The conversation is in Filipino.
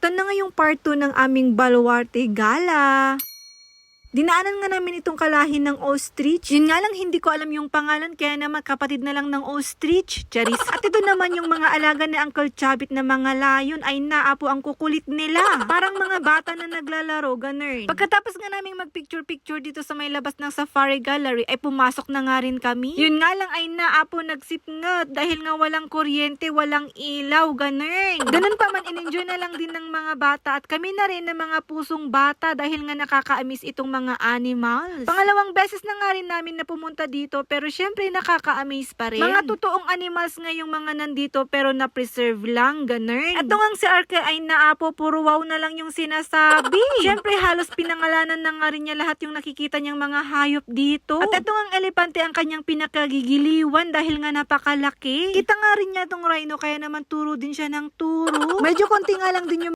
Ito na nga yung part 2 ng aming Baluarte Gala. Dinaanan nga namin itong kalahin ng ostrich. Yun nga lang hindi ko alam yung pangalan kaya naman kapatid na lang ng ostrich. Charis. At ito naman yung mga alaga ni Uncle Chabit na mga layon ay naapo ang kukulit nila. Parang mga bata na naglalaro, ganun. Pagkatapos nga namin magpicture-picture dito sa may labas ng Safari Gallery ay pumasok na nga rin kami. Yun nga lang ay naapo nagsipngat dahil nga walang kuryente, walang ilaw, ganun. Ganun pa man in-enjoy na lang din ng mga bata at kami na rin ng mga pusong bata dahil nga nakaka-amiss itong mga animals. Pangalawang beses na nga rin namin na pumunta dito pero syempre nakaka-amaze pa rin. Mga totoong animals nga yung mga nandito pero na-preserve lang, ganun. At nung si Arke ay naapo, puro wow na lang yung sinasabi. Syempre halos pinangalanan na nga rin niya lahat yung nakikita niyang mga hayop dito. At ito ang elepante ang kanyang pinakagigiliwan dahil nga napakalaki. Kita nga rin niya tong rhino kaya naman turo din siya ng turo. Medyo konti nga lang din yung